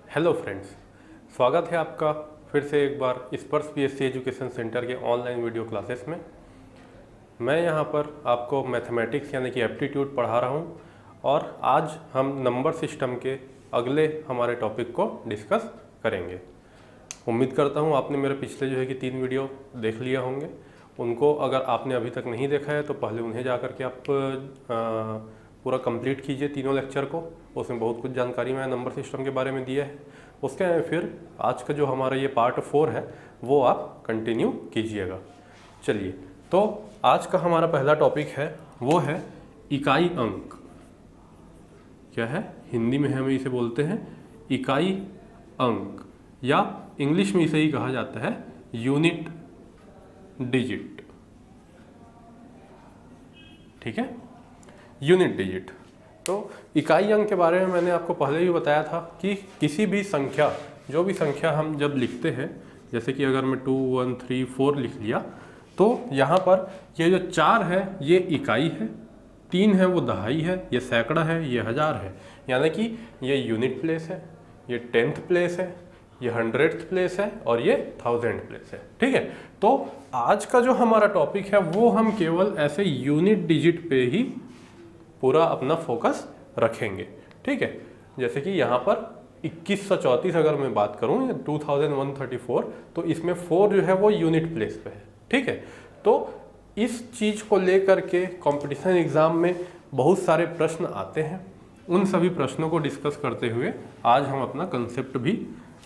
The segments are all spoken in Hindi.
हेलो फ्रेंड्स, स्वागत है आपका फिर से एक बार स्पर्श पीएससी एजुकेशन सेंटर के ऑनलाइन वीडियो क्लासेस में। मैं यहाँ पर आपको मैथमेटिक्स यानी कि एप्टीट्यूड पढ़ा रहा हूँ और आज हम नंबर सिस्टम के अगले हमारे टॉपिक को डिस्कस करेंगे। उम्मीद करता हूँ आपने मेरे पिछले जो है कि 3 वीडियो देख लिया होंगे। उनको अगर आपने अभी तक नहीं देखा है तो पहले उन्हें जा कर के आप पूरा कंप्लीट कीजिए तीनों लेक्चर को। उसमें बहुत कुछ जानकारी मैंने नंबर सिस्टम के बारे में दिया है। उसके फिर आज का जो हमारा ये पार्ट 4 है वो आप कंटिन्यू कीजिएगा। चलिए, तो आज का हमारा पहला टॉपिक है वो है इकाई अंक। क्या है? हिंदी में हम इसे बोलते हैं इकाई अंक, या इंग्लिश में इसे ही कहा जाता है यूनिट डिजिट। ठीक है, यूनिट डिजिट। तो इकाई अंक के बारे में मैंने आपको पहले ही बताया था कि किसी भी संख्या, जो भी संख्या हम जब लिखते हैं, जैसे कि अगर मैं 2, 1, 3, 4 लिख लिया, तो यहाँ पर ये जो 4 है ये इकाई है, 3 है वो दहाई है, ये सैकड़ा है, ये हज़ार है, यानी कि ये यूनिट प्लेस है, ये 10th प्लेस है, ये 100th प्लेस है और ये 1000th प्लेस है। ठीक है, तो आज का जो हमारा टॉपिक है वो हम केवल ऐसे यूनिट डिजिट पे ही पूरा अपना फोकस रखेंगे। ठीक है, जैसे कि यहाँ पर 2134 अगर मैं बात करूँ, 2134, तो इसमें 4 जो है वो यूनिट प्लेस पे है। ठीक है, तो इस चीज़ को लेकर के कंपटीशन एग्ज़ाम में बहुत सारे प्रश्न आते हैं। उन सभी प्रश्नों को डिस्कस करते हुए आज हम अपना कंसेप्ट भी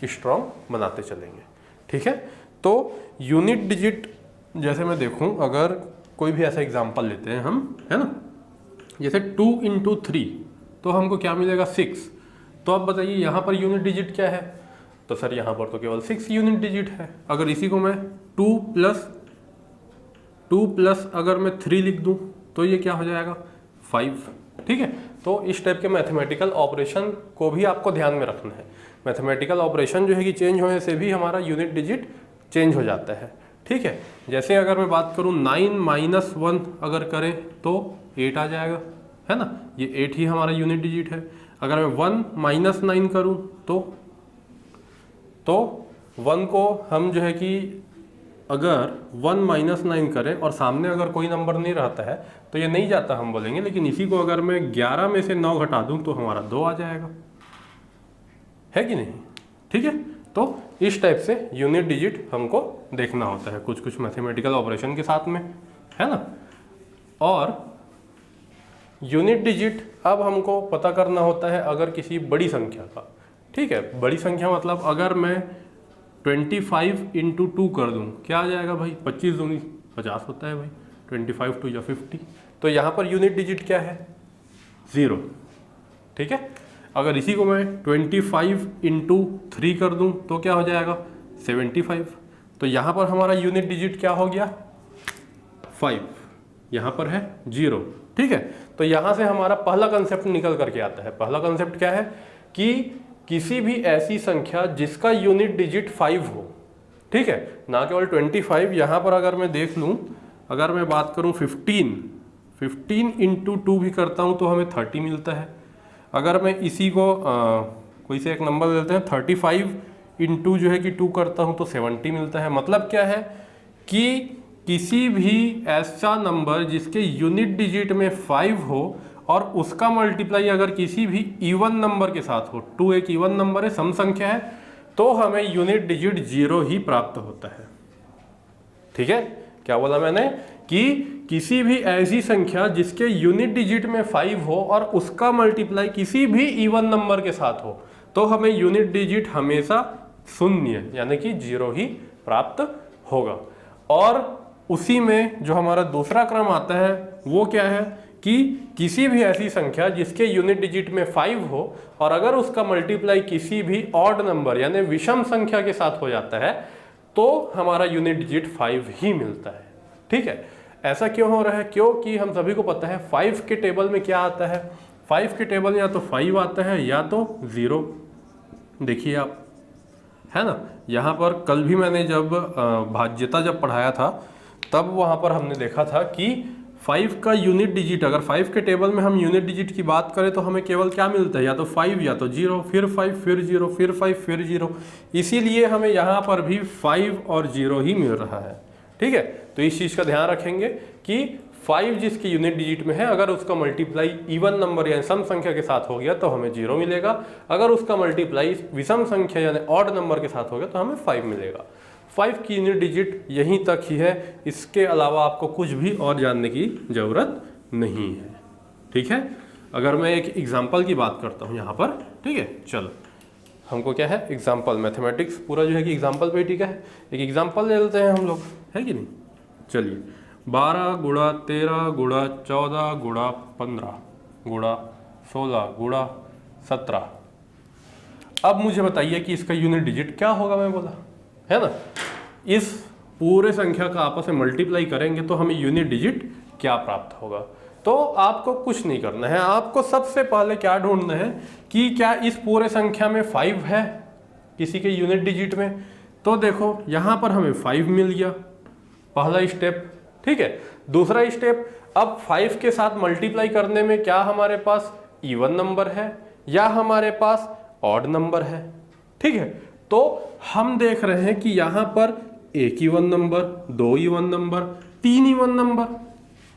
स्ट्रॉन्ग बनाते चलेंगे। ठीक है, तो यूनिट डिजिट जैसे मैं देखूं, अगर कोई भी ऐसा एग्जांपल लेते हैं हम, है ना, जैसे 2 × 3 तो हमको क्या मिलेगा? 6। तो अब बताइए यहाँ पर यूनिट डिजिट क्या है? तो सर यहाँ पर तो केवल 6 यूनिट डिजिट है। अगर इसी को मैं 2 प्लस अगर मैं 3 लिख दूँ तो ये क्या हो जाएगा? 5। ठीक है, तो इस टाइप के मैथमेटिकल ऑपरेशन को भी आपको ध्यान में रखना है। मैथमेटिकल ऑपरेशन जो है कि चेंज होने से भी हमारा यूनिट डिजिट चेंज हो जाता है। ठीक है, जैसे अगर मैं बात करूं 9 - 1 अगर करें तो 8 आ जाएगा, है ना, ये 8 ही हमारा यूनिट डिजिट है। अगर मैं 1 - 9 करूं तो 1 को हम जो है कि अगर 1 - 9 करें और सामने अगर कोई नंबर नहीं रहता है तो ये नहीं जाता हम बोलेंगे, लेकिन इसी को अगर मैं 11 में से 9 घटा दूं तो हमारा 2 आ जाएगा, है कि नहीं? ठीक है, तो इस टाइप से यूनिट डिजिट हमको देखना होता है कुछ कुछ मैथमेटिकल ऑपरेशन के साथ में, है ना। और यूनिट डिजिट अब हमको पता करना होता है अगर किसी बड़ी संख्या का। ठीक है, बड़ी संख्या मतलब अगर मैं 25 × 2 कर दूं, क्या आ जाएगा भाई? 25 दूनी 50 होता है भाई, 25 × 2 = 50। तो यहाँ पर यूनिट डिजिट क्या है? 0। ठीक है, अगर इसी को मैं 25 × 3 कर दूं तो क्या हो जाएगा? 75। तो यहाँ पर हमारा यूनिट डिजिट क्या हो गया? 5। यहाँ पर है 0। ठीक है, तो यहाँ से हमारा पहला कंसेप्ट निकल करके आता है। पहला कंसेप्ट क्या है कि किसी भी ऐसी संख्या जिसका यूनिट डिजिट 5 हो। ठीक है, ना केवल 25, यहाँ पर अगर मैं देख लूँ, अगर मैं बात करूँ 15 × 2 भी करता हूँ तो हमें 30 मिलता है। अगर मैं इसी को कोई से एक नंबर देते हैं 35 × जो है कि 2 करता हूँ तो 70 मिलता है। मतलब क्या है कि किसी भी ऐसा नंबर जिसके यूनिट डिजिट में 5 हो और उसका मल्टीप्लाई अगर किसी भी इवन नंबर के साथ हो, 2 एक इवन नंबर है, सम संख्या है, तो हमें यूनिट डिजिट 0 ही प्राप्त होता है। ठीक है, क्या बोला मैंने कि किसी भी ऐसी संख्या जिसके यूनिट डिजिट में 5 हो और उसका मल्टीप्लाई किसी भी इवन नंबर के साथ हो तो हमें यूनिट डिजिट हमेशा 0 यानी कि 0 ही प्राप्त होगा। और उसी में जो हमारा दूसरा क्रम आता है वो क्या है कि किसी भी ऐसी संख्या जिसके यूनिट डिजिट में 5 हो और अगर उसका मल्टीप्लाई किसी भी ऑड नंबर यानी विषम संख्या के साथ हो जाता है तो हमारा यूनिट डिजिट 5 ही मिलता है। ठीक है, ऐसा क्यों हो रहा है? क्योंकि हम सभी को पता है 5 के टेबल में क्या आता है? 5 के टेबल में या तो 5 आता है या तो 0। देखिए आप, है ना, यहाँ पर कल भी मैंने जब भाज्यता जब पढ़ाया था तब वहाँ पर हमने देखा था कि 5 का यूनिट डिजिट, अगर 5 के टेबल में हम यूनिट डिजिट की बात करें तो हमें केवल क्या मिलता है, या तो 5 या तो 0, फिर 5 फिर 0 फिर 5 फिर 0। इसीलिए हमें यहाँ पर भी 5 और 0 ही मिल रहा है। ठीक है, तो इस चीज़ का ध्यान रखेंगे कि 5 जिसके यूनिट डिजिट में है, अगर उसका मल्टीप्लाई इवन नंबर यानी सम संख्या के साथ हो गया तो हमें 0 मिलेगा। अगर उसका मल्टीप्लाई विषम संख्या यानी ऑड नंबर के साथ हो गया तो हमें 5 मिलेगा। 5 की यूनिट डिजिट यहीं तक ही है, इसके अलावा आपको कुछ भी और जानने की ज़रूरत नहीं है। ठीक है, अगर मैं एक एग्जाम्पल की बात करता हूँ यहाँ पर, ठीक है, चलो हमको क्या है एग्जाम्पल, मैथमेटिक्स पूरा जो है कि एग्जाम्पल पे टिका है। एक एग्जाम्पल ले लेते हैं हम लोग, है कि नहीं। चलिए 12 गुणा 13 गुणा 14 गुणा 15 गुणा 16 गुणा 17। अब मुझे बताइए कि इसका यूनिट डिजिट क्या होगा, मैं बोला है ना। इस पूरे संख्या का आपस में मल्टीप्लाई करेंगे तो हमें यूनिट डिजिट क्या प्राप्त होगा। तो आपको कुछ नहीं करना है, आपको सबसे पहले क्या ढूंढना है कि क्या इस पूरे संख्या में 5 है किसी के यूनिट डिजिट में। तो देखो यहाँ पर हमें 5 मिल गया, पहला स्टेप। ठीक है, दूसरा स्टेप, अब 5 के साथ मल्टीप्लाई करने में क्या हमारे पास इवन नंबर है या हमारे पास ऑड नंबर है। ठीक है, तो हम देख रहे हैं कि यहाँ पर एक even number, 2 even number, 3 even number,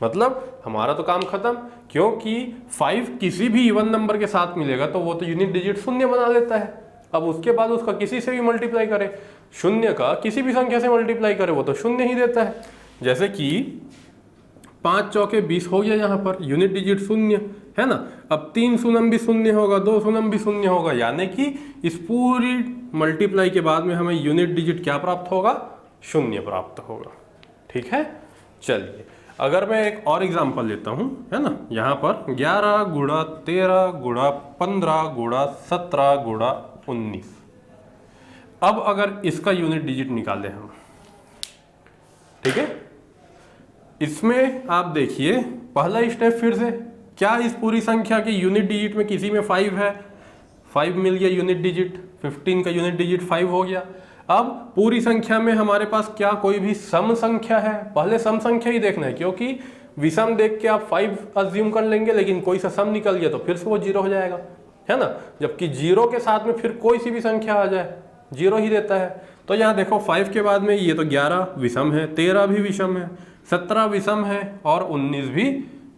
मतलब हमारा तो काम खत्म, क्योंकि 5 किसी भी इवन नंबर के साथ मिलेगा तो वो तो यूनिट डिजिट 0 बना लेता है। अब उसके बाद उसका किसी से भी मल्टीप्लाई करे, 0 का किसी भी संख्या से मल्टीप्लाई करे वो तो 0 ही देता है। जैसे कि 5 चौके 20 हो गया, यहाँ पर यूनिट डिजिट 0 है ना। अब 3 शून्य भी 0 होगा, 2 शून्य भी 0 होगा, यानी कि इस पूरी मल्टीप्लाई के बाद में हमें यूनिट डिजिट क्या प्राप्त होगा, 0 प्राप्त होगा। ठीक है, चलिए अगर मैं एक और एग्जांपल लेता हूँ, है ना। यहाँ पर 11 गुणा 13 गुणा 15 गुणा 17 गुणा 19। अब अगर इसका यूनिट डिजिट निकालें हम, ठीक है, इसमें आप देखिए पहला स्टेप फिर से, क्या इस पूरी संख्या के यूनिट डिजिट में किसी में 5 है, 5 मिल गया यूनिट डिजिट, 15 का यूनिट डिजिट 5 हो गया। अब पूरी संख्या में हमारे पास क्या कोई भी सम संख्या है, पहले सम संख्या ही देखना है, क्योंकि विषम देख के आप 5 अज्यूम कर लेंगे, लेकिन कोई सा सम निकल गया तो फिर से वो 0 हो जाएगा, है ना। जबकि 0 के साथ में फिर कोई सी भी संख्या आ जाए 0 ही देता है। तो यहाँ देखो 5 के बाद में ये तो 11 विषम है, 13 भी विषम है, 17 विषम है और 19 भी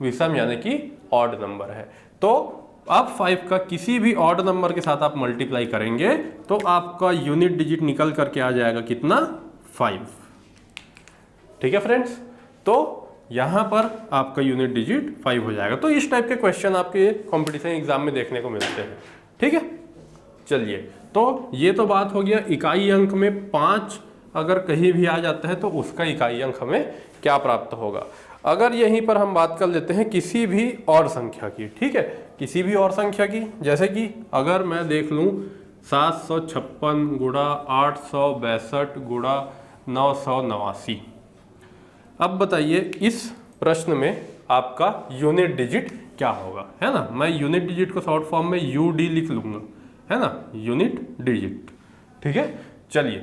विषम यानी कि ऑड नंबर है। तो अब 5 का किसी भी ऑड नंबर के साथ आप मल्टीप्लाई करेंगे तो आपका यूनिट डिजिट निकल करके आ जाएगा कितना, 5। ठीक है फ्रेंड्स, तो यहाँ पर आपका यूनिट डिजिट 5 हो जाएगा। तो इस टाइप के क्वेश्चन आपके कॉम्पिटिशन एग्जाम में देखने को मिलते हैं। ठीक है, चलिए तो ये तो बात हो गया इकाई अंक में 5 अगर कहीं भी आ जाता है तो उसका इकाई अंक हमें क्या प्राप्त होगा। अगर यहीं पर हम बात कर लेते हैं किसी भी और संख्या की, ठीक है, किसी भी और संख्या की, जैसे कि अगर मैं देख लूँ 756 गुणा 862 गुणा 989। अब बताइए इस प्रश्न में आपका यूनिट डिजिट क्या होगा, है ना। मैं यूनिट डिजिट को शॉर्ट फॉर्म में यूडी लिख लूँगा, है ना, यूनिट डिजिट। ठीक है, चलिए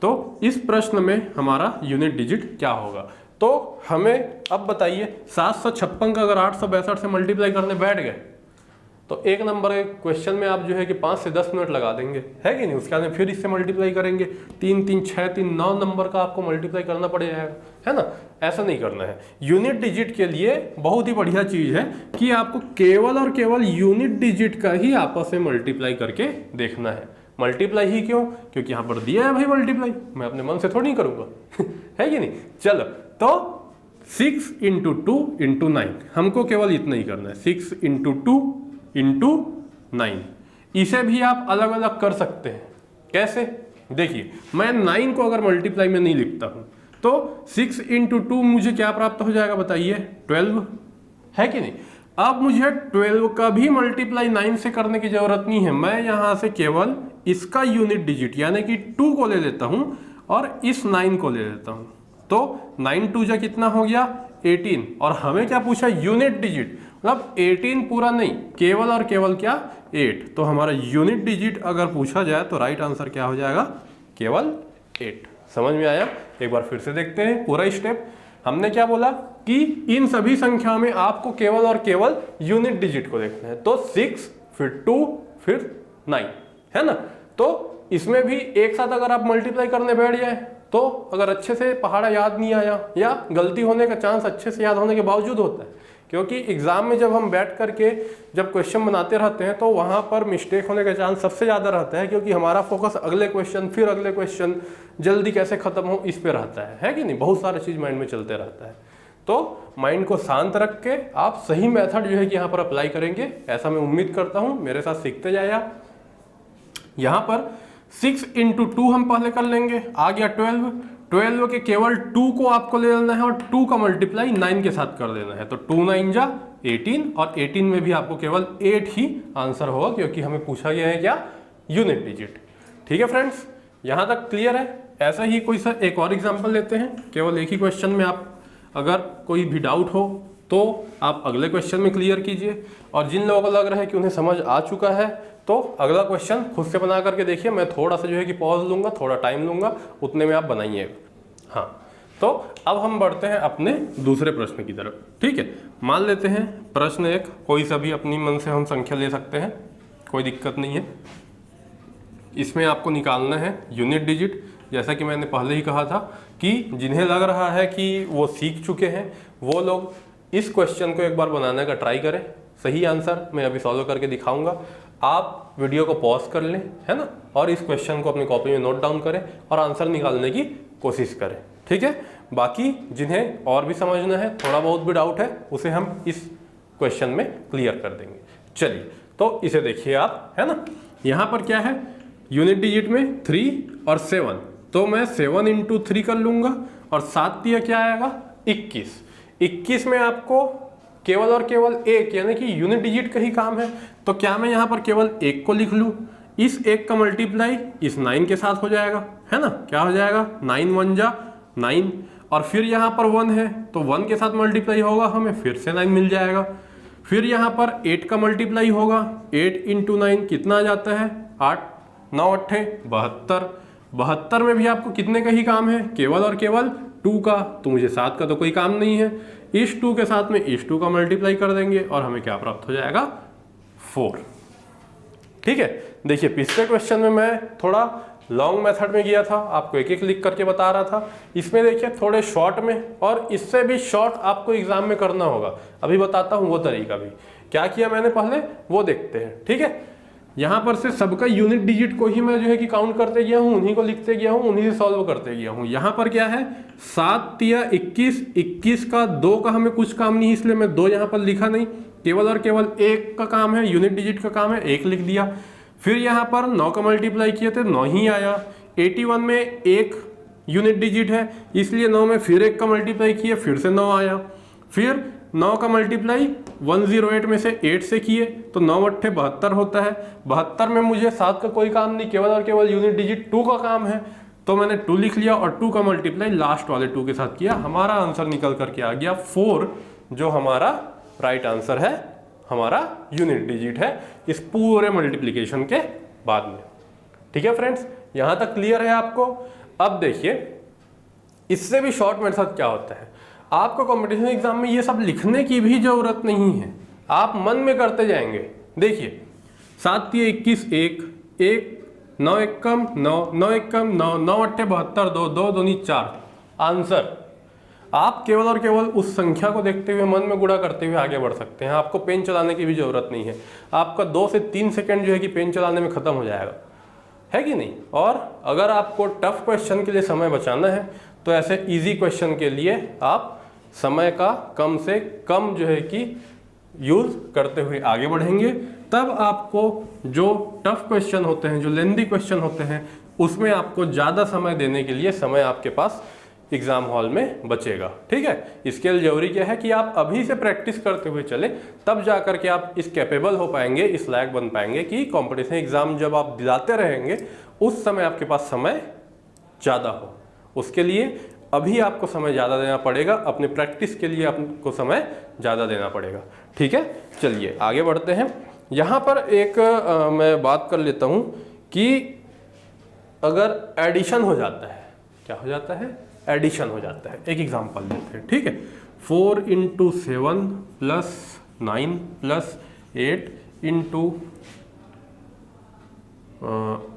तो इस प्रश्न में हमारा यूनिट डिजिट क्या होगा। तो हमें अब बताइए 756 का अगर 862 से मल्टीप्लाई करने बैठ गए तो एक नंबर के क्वेश्चन में आप जो है कि 5 से 10 मिनट लगा देंगे, है कि नहीं। उसके बाद फिर इससे मल्टीप्लाई करेंगे, 3 3 6 3 9 नंबर का आपको मल्टीप्लाई करना पड़ जाएगा, है ना। ऐसा नहीं करना है। यूनिट डिजिट के लिए बहुत ही बढ़िया चीज़ है कि आपको केवल और केवल यूनिट डिजिट का ही आपस में मल्टीप्लाई करके देखना है। मल्टीप्लाई ही क्यों, क्योंकि यहाँ पर दिया है भाई मल्टीप्लाई, मैं अपने मन से थोड़ी नहीं करूँगा है कि नहीं। चलो तो 6 × 2 × 9 हमको केवल इतना ही करना है, 6 × 2 × 9। इसे भी आप अलग अलग कर सकते हैं। कैसे, देखिए मैं 9 को अगर मल्टीप्लाई में नहीं लिखता हूँ तो 6 × 2 मुझे क्या प्राप्त हो जाएगा बताइए, 12, है कि नहीं। अब मुझे 12 का भी मल्टीप्लाई 9 से करने की जरूरत नहीं है, मैं यहाँ से केवल इसका यूनिट डिजिट यानी कि 2 को ले लेता हूँ और इस 9 को ले लेता हूँ। तो 9 2 जा कितना हो गया, 18। और हमें क्या पूछा, यूनिट डिजिट, मतलब 18 पूरा नहीं, केवल और केवल क्या, 8। तो हमारा यूनिट डिजिट अगर पूछा जाए तो राइट आंसर क्या हो जाएगा, केवल 8। समझ में आया। एक बार फिर से देखते हैं पूरा स्टेप। हमने क्या बोला कि इन सभी संख्याओं में आपको केवल और केवल यूनिट डिजिट को देखना है। तो 6 फिर 2 फिर 9 है ना। तो इसमें भी एक साथ अगर आप मल्टीप्लाई करने बैठ जाए तो अगर अच्छे से पहाड़ा याद नहीं आया या गलती होने का चांस अच्छे से याद होने के बावजूद होता है, क्योंकि एग्जाम में जब हम बैठ करके जब क्वेश्चन बनाते रहते हैं तो वहाँ पर मिस्टेक होने का चांस सबसे ज़्यादा रहता है, क्योंकि हमारा फोकस अगले क्वेश्चन फिर अगले क्वेश्चन जल्दी कैसे खत्म हो इस पे रहता है कि नहीं। बहुत सारी चीज़ माइंड में चलते रहता है। तो माइंड को शांत रख के आप सही मेथड जो है कि यहाँ पर अप्लाई करेंगे, ऐसा मैं उम्मीद करता हूँ। मेरे साथ सीखते जाए आप। यहाँ पर 6 × 2 हम पहले कर लेंगे, आ गया 12 के केवल 2 को आपको ले लेना है और 2 का मल्टीप्लाई 9 के साथ कर देना है। तो 2 9 जा 18 और 18 में भी आपको केवल 8 ही आंसर होगा, क्योंकि हमें पूछा गया है क्या, यूनिट डिजिट। ठीक है फ्रेंड्स, यहाँ तक क्लियर है। ऐसा ही कोई सा एक और एग्जाम्पल लेते हैं, केवल एक ही क्वेश्चन में। आप अगर कोई भी डाउट हो तो आप अगले क्वेश्चन में क्लियर कीजिए, और जिन लोगों को लग रहा है कि उन्हें समझ आ चुका है तो अगला क्वेश्चन खुद से बना करके देखिए। मैं थोड़ा सा जो है कि पॉज लूँगा, थोड़ा टाइम लूँगा, उतने में आप बनाइएगा। हाँ, तो अब हम बढ़ते हैं अपने दूसरे प्रश्न की तरफ। ठीक है, मान लेते हैं प्रश्न 1, कोई सा भी अपनी मन से हम संख्या ले सकते हैं, कोई दिक्कत नहीं है। इसमें आपको निकालना है यूनिट डिजिट। जैसा कि मैंने पहले ही कहा था कि जिन्हें लग रहा है कि वो सीख चुके हैं वो लोग इस क्वेश्चन को एक बार बनाने का ट्राई करें। सही आंसर मैं अभी सॉल्व करके दिखाऊंगा। आप वीडियो को पॉज कर लें, है ना, और इस क्वेश्चन को अपनी कॉपी में नोट डाउन करें और आंसर निकालने की कोशिश करें। ठीक है, बाकी जिन्हें और भी समझना है, थोड़ा बहुत भी डाउट है, उसे हम इस क्वेश्चन में क्लियर कर देंगे। चलिए, तो इसे देखिए आप, है ना। यहाँ पर क्या है, यूनिट डिजिट में 3 और 7, तो मैं 7 × 3 कर लूँगा और 7 दिया क्या आएगा, 21। 21 में आपको केवल और केवल 1 यानी कि यूनिट डिजिट का ही काम है। तो क्या मैं यहाँ पर केवल 1 को लिख लूँ, इस 1 का मल्टीप्लाई इस 9 के साथ हो जाएगा, है ना। क्या हो जाएगा, 9 1 जा 9, और फिर यहाँ पर 1 है तो 1 के साथ मल्टीप्लाई होगा, हमें फिर से 9 मिल जाएगा। फिर यहाँ पर 8 का मल्टीप्लाई होगा, 8 × 9 कितना आ जाता है, 8, 9 8 72। 72 में भी आपको कितने का ही काम है, केवल और केवल 2 का। तो मुझे 7 का तो कोई काम नहीं है, इस 2 के साथ में इस 2 का मल्टीप्लाई कर देंगे और हमें क्या प्राप्त हो जाएगा, 4। ठीक है, देखिए पिछले क्वेश्चन में मैं थोड़ा लॉन्ग मेथड में गया था, आपको एक एक लिख करके बता रहा था। इसमें देखिए थोड़े शॉर्ट में, और इससे भी शॉर्ट आपको एग्जाम में करना होगा। अभी बताता हूँ वो तरीका भी। क्या किया मैंने पहले वो देखते हैं। ठीक है, यहाँ पर से सबका यूनिट डिजिट को ही मैं जो है कि काउंट करते गया हूँ, उन्हीं को लिखते गया हूँ, उन्हीं से सॉल्व करते गया हूँ। यहाँ पर क्या है, 7 × 21, 21 का 2 का हमें कुछ काम नहीं, इसलिए मैं 2 यहाँ पर लिखा नहीं। केवल और केवल 1 का काम है, यूनिट डिजिट का काम है, 1 लिख दिया। फिर यहाँ पर 9 का मल्टीप्लाई किए थे, 9 ही आया। 81 में 1 यूनिट डिजिट है, इसलिए 9 में फिर 1 का मल्टीप्लाई किए, फिर से 9 आया। फिर 9 का मल्टीप्लाई 108 में से 8 से किए तो 9 8 72 होता है। 72 में मुझे 7 का कोई काम नहीं, केवल और केवल यूनिट डिजिट 2 का काम है, तो मैंने 2 लिख लिया और 2 का मल्टीप्लाई लास्ट वाले 2 के साथ किया। हमारा आंसर निकल करके आ गया 4, जो हमारा राइट आंसर है, हमारा यूनिट डिजिट है इस पूरे मल्टीप्लिकेशन के बाद में। ठीक है फ्रेंड्स, यहां तक क्लियर है आपको। अब देखिए इससे भी शॉर्ट मेथड क्या होता है, आपको कंपटीशन एग्जाम में ये सब लिखने की भी जरूरत नहीं है, आप मन में करते जाएंगे। देखिए 7 × 21 1, 9 1 कम 9, 9 1 कम 9, 9 8 72, 2 2 दूनी 4 आंसर। आप केवल और केवल उस संख्या को देखते हुए मन में गुणा करते हुए आगे बढ़ सकते हैं। आपको पेन चलाने की भी जरूरत नहीं है, आपका 2 से 3 सेकंड जो है कि पेन चलाने में खत्म हो जाएगा, है कि नहीं। और अगर आपको टफ क्वेश्चन के लिए समय बचाना है तो ऐसे इजी क्वेश्चन के लिए आप समय का कम से कम जो है कि यूज करते हुए आगे बढ़ेंगे, तब आपको जो टफ क्वेश्चन होते हैं, जो लेंदी क्वेश्चन होते हैं, उसमें आपको ज़्यादा समय देने के लिए समय आपके पास एग्जाम हॉल में बचेगा। ठीक है, इसके लिए जरूरी क्या है कि आप अभी से प्रैक्टिस करते हुए चले, तब जा करके आप इस कैपेबल हो पाएंगे, इस लायक बन पाएंगे कि कंपटीशन एग्जाम जब आप दिलाते रहेंगे उस समय आपके पास समय ज़्यादा हो। उसके लिए अभी आपको समय ज़्यादा देना पड़ेगा, अपने प्रैक्टिस के लिए आपको समय ज़्यादा देना पड़ेगा। ठीक है, चलिए आगे बढ़ते हैं। यहाँ पर एक मैं बात कर लेता हूँ कि अगर एडिशन हो जाता है, क्या हो जाता है, एडिशन हो जाता है। एक एग्जांपल लेते हैं, ठीक है। 4 इंटू 7 प्लस 9 प्लस 8 इंटू,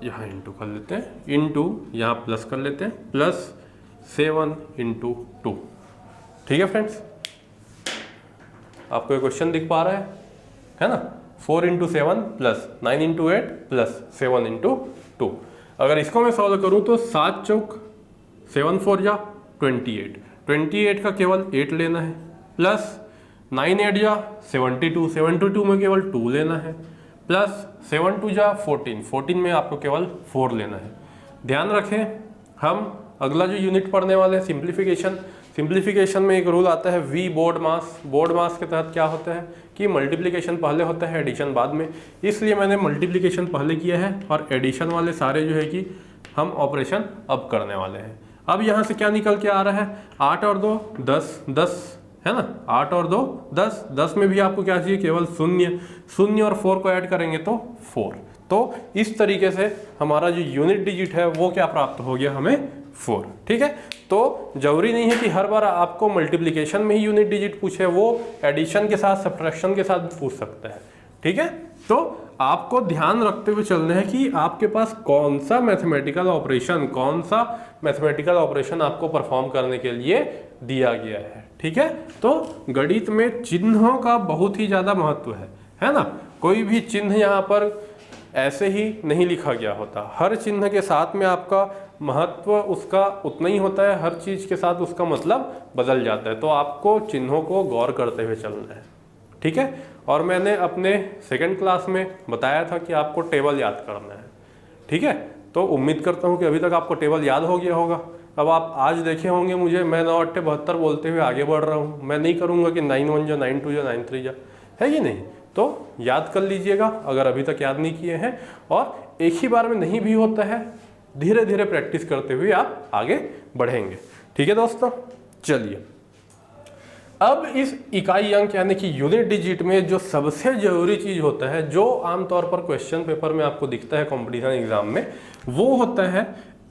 यहाँ इंटू कर लेते हैं, इंटू यहाँ प्लस कर लेते हैं, प्लस 7 इंटू 2। ठीक है फ्रेंड्स, आपको ये क्वेश्चन दिख पा रहा है ना। 4 into 7 plus 9 into 8 plus 7 into 2। अगर इसको मैं सॉल्व करूं तो 7 चौक 7 4 जा 28, 28 का केवल 8 लेना है, प्लस 9 8 जा 72, 72 में केवल 2 लेना है, प्लस 7 2 जा 14, 14 में आपको केवल 4 लेना है। ध्यान रखें, हम अगला जो यूनिट पढ़ने वाले हैं सिंप्लीफिकेशन, सिंप्लीफिकेशन में एक रूल आता है वी बोर्ड मास। बोर्ड मास के तहत क्या होता है कि मल्टीप्लिकेशन पहले होता है, एडिशन बाद में, इसलिए मैंने मल्टीप्लिकेशन पहले किया है और एडिशन वाले सारे जो है कि हम ऑपरेशन अब करने वाले हैं। अब यहाँ से क्या निकल के आ रहा है, 8 और 2 10, 10 है ना, 8 और 2 10, 10 में भी आपको क्या चाहिए, केवल शून्य, शून्य और 4 को ऐड करेंगे तो 4। तो इस तरीके से हमारा जो यूनिट डिजिट है वो क्या प्राप्त हो गया हमें, 4। ठीक है, तो जरूरी नहीं है कि हर बार आपको मल्टीप्लिकेशन में ही यूनिट डिजिट पूछे, वो एडिशन के साथ सब्ट्रैक्शन के साथ पूछ सकता है। ठीक है, तो आपको ध्यान रखते हुए चलना है कि आपके पास कौन सा मैथमेटिकल ऑपरेशन आपको परफॉर्म करने के लिए दिया गया है। ठीक है, तो गणित में चिन्हों का बहुत ही ज़्यादा महत्व है ना। कोई भी चिन्ह यहाँ पर ऐसे ही नहीं लिखा गया होता, हर चिन्ह के साथ में आपका महत्व उसका उतना ही होता है, हर चीज़ के साथ उसका मतलब बदल जाता है। तो आपको चिन्हों को गौर करते हुए चलना है। ठीक है, और मैंने अपने सेकंड क्लास में बताया था कि आपको टेबल याद करना है। ठीक है, तो उम्मीद करता हूँ कि अभी तक आपको टेबल याद हो गया होगा। अब आप आज देखे होंगे मुझे, मैं 9 8 72 बोलते हुए आगे बढ़ रहा हूँ। मैं नहीं करूँगा कि 9 1 जा 9 2 जा 9 3 जा, है कि नहीं। तो याद कर लीजिएगा अगर अभी तक याद नहीं किए हैं, और एक ही बार में नहीं भी होता है, धीरे धीरे प्रैक्टिस करते हुए आप आगे बढ़ेंगे। ठीक है दोस्तों, चलिए अब इस इकाई अंक यानी कि यूनिट डिजिट में जो सबसे जरूरी चीज होता है, जो आमतौर पर क्वेश्चन पेपर में आपको दिखता है कंपटीशन एग्जाम में, वो होता है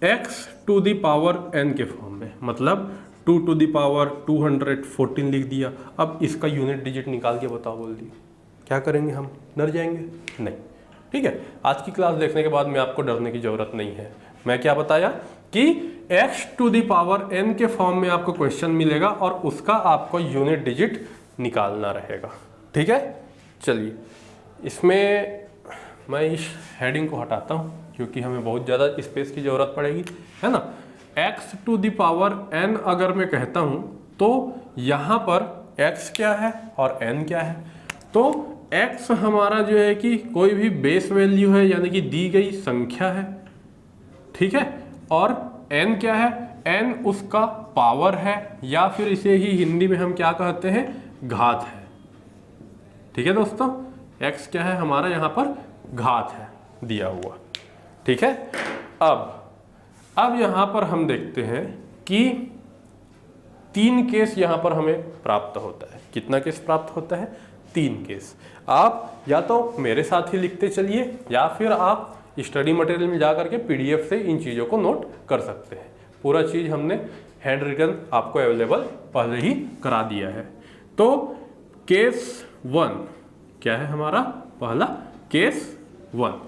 x to the power n के फॉर्म में। मतलब 2 टू द पावर 214 लिख दिया। अब इसका यूनिट डिजिट निकाल के बताओ, बोल दी, क्या करेंगे हम, डर जाएंगे? नहीं। ठीक है, आज की क्लास देखने के बाद में आपको डरने की जरूरत नहीं है। मैं क्या बताया कि x to the power n के फॉर्म में आपको क्वेश्चन मिलेगा और उसका आपको यूनिट डिजिट निकालना रहेगा। ठीक है, चलिए इसमें मैं इस हेडिंग को हटाता हूँ क्योंकि हमें बहुत ज़्यादा स्पेस की ज़रूरत पड़ेगी, है ना। x to the power n अगर मैं कहता हूँ तो यहाँ पर x क्या है और n क्या है। तो x हमारा जो है कि कोई भी बेस वैल्यू है, यानी कि दी गई संख्या है। ठीक है, और n क्या है, n उसका पावर है, या फिर इसे ही हिंदी में हम क्या कहते हैं, घात है। ठीक है दोस्तों, x क्या है हमारा यहाँ पर घात है दिया हुआ। ठीक है, अब यहाँ पर हम देखते हैं कि 3 केस यहाँ पर हमें प्राप्त होता है। कितना केस प्राप्त होता है, 3 केस। आप या तो मेरे साथ ही लिखते चलिए या फिर आप स्टडी मटेरियल में जा करके PDF से इन चीज़ों को नोट कर सकते हैं। पूरा चीज़ हमने हैंड रिटन आपको अवेलेबल पहले ही करा दिया है। तो केस 1 क्या है हमारा, पहला केस 1।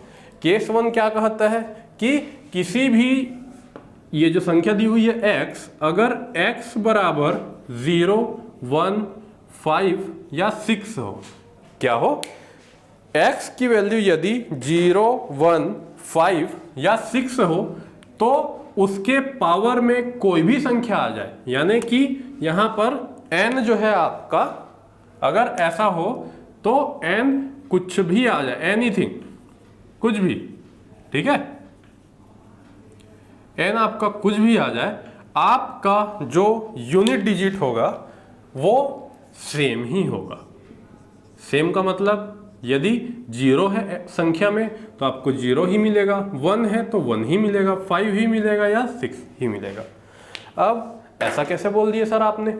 केस 1 क्या कहता है कि किसी भी, ये जो संख्या दी हुई है x, अगर x बराबर 0 1 5 या 6 हो, क्या हो, x की वैल्यू यदि 0 1 5 या 6 हो तो उसके पावर में कोई भी संख्या आ जाए, यानी कि यहाँ पर n जो है आपका, अगर ऐसा हो तो n कुछ भी आ जाए, एनीथिंग, कुछ भी। ठीक है, n आपका कुछ भी आ जाए, आपका जो यूनिट डिजिट होगा वो सेम ही होगा। सेम का मतलब यदि 0 है संख्या में तो आपको 0 ही मिलेगा, 1 है तो 1 ही मिलेगा, 5 ही मिलेगा या 6 ही मिलेगा। अब ऐसा कैसे बोल दिए सर आपने,